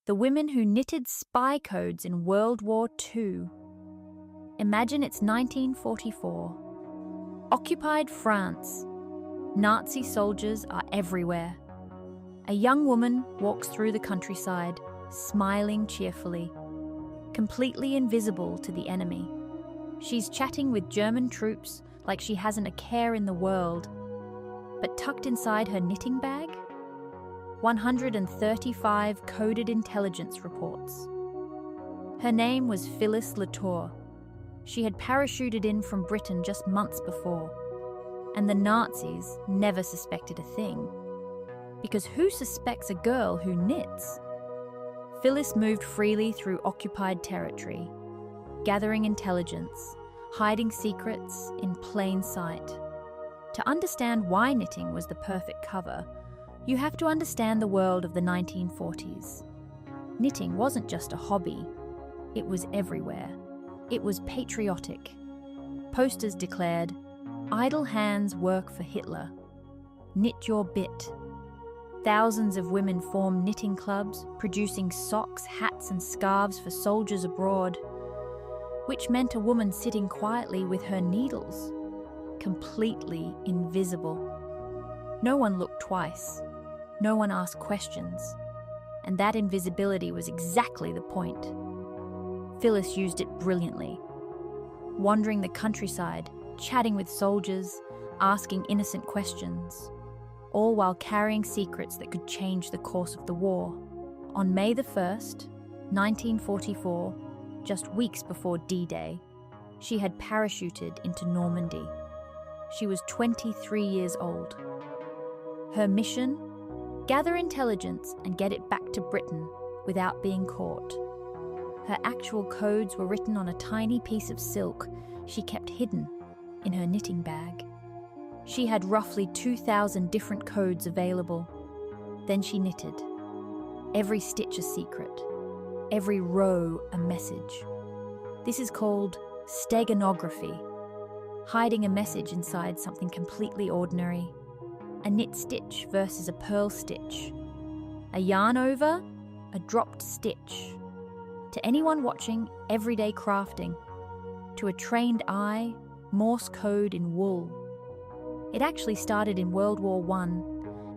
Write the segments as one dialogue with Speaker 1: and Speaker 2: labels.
Speaker 1: The women who knitted spy codes in World War II. Imagine it's 1944. Occupied France. Nazi soldiers are everywhere. A young woman walks through the countryside, smiling cheerfully, completely invisible to the enemy. She's chatting with German troops like she hasn't a care in the world. But tucked inside her knitting bag? 135 coded intelligence reports. Her name was Phyllis Latour. She had parachuted in from Britain just months before, and the Nazis never suspected a thing. Because who suspects a girl who knits? Phyllis moved freely through occupied territory, gathering intelligence, hiding secrets in plain sight. To understand why knitting was the perfect cover, you have to understand the world of the 1940s. Knitting wasn't just a hobby, it was everywhere. It was patriotic. Posters declared, "Idle hands work for Hitler. Knit your bit." Thousands of women formed knitting clubs, producing socks, hats and scarves for soldiers abroad, which meant a woman sitting quietly with her needles, completely invisible. No one looked twice. No one asked questions. And that invisibility was exactly the point. Phyllis used it brilliantly, wandering the countryside, chatting with soldiers, asking innocent questions, all while carrying secrets that could change the course of the war. On May the 1st, 1944, just weeks before D-Day, she had parachuted into Normandy. She was 23 years old. Her mission? Gather intelligence and get it back to Britain without being caught. Her actual codes were written on a tiny piece of silk she kept hidden in her knitting bag. She had roughly 2,000 different codes available. Then she knitted. Every stitch a secret, every row a message. This is called steganography, hiding a message inside something completely ordinary. A knit stitch versus a purl stitch. A yarn over, a dropped stitch. To anyone watching everyday crafting, to a trained eye, Morse code in wool. It actually started in World War I.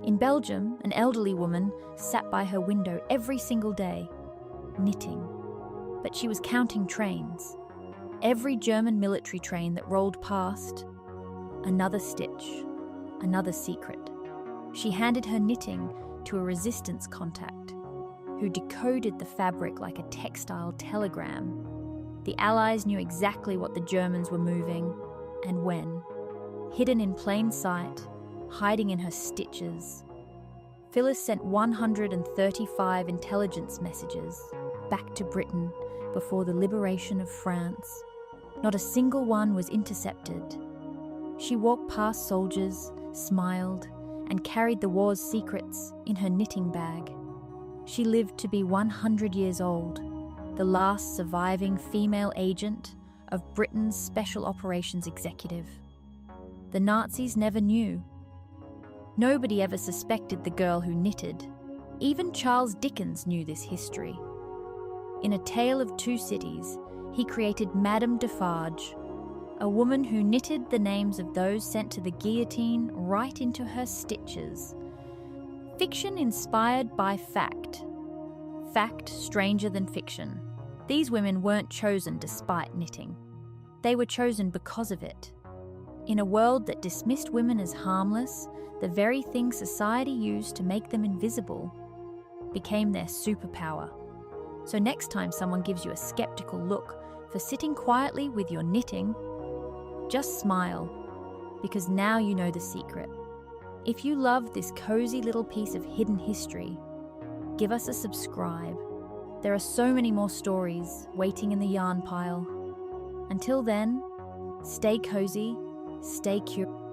Speaker 1: In Belgium, an elderly woman sat by her window every single day, knitting. But she was counting trains. Every German military train that rolled past, another stitch, another secret. She handed her knitting to a resistance contact, who decoded the fabric like a textile telegram. The Allies knew exactly what the Germans were moving and when. Hidden in plain sight, hiding in her stitches. Phyllis sent 135 intelligence messages back to Britain before the liberation of France. Not a single one was intercepted. She walked past soldiers, smiled, and carried the war's secrets in her knitting bag. She lived to be 100 years old, the last surviving female agent of Britain's Special Operations Executive. The Nazis never knew. Nobody ever suspected the girl who knitted. Even Charles Dickens knew this history. In A Tale of Two Cities, he created Madame Defarge, a woman who knitted the names of those sent to the guillotine right into her stitches. Fiction inspired by fact. Fact stranger than fiction. These women weren't chosen despite knitting. They were chosen because of it. In a world that dismissed women as harmless, the very thing society used to make them invisible became their superpower. So next time someone gives you a skeptical look for sitting quietly with your knitting, just smile, because now you know the secret. If you love this cozy little piece of hidden history, give us a subscribe. There are so many more stories waiting in the yarn pile. Until then, stay cozy, stay curious.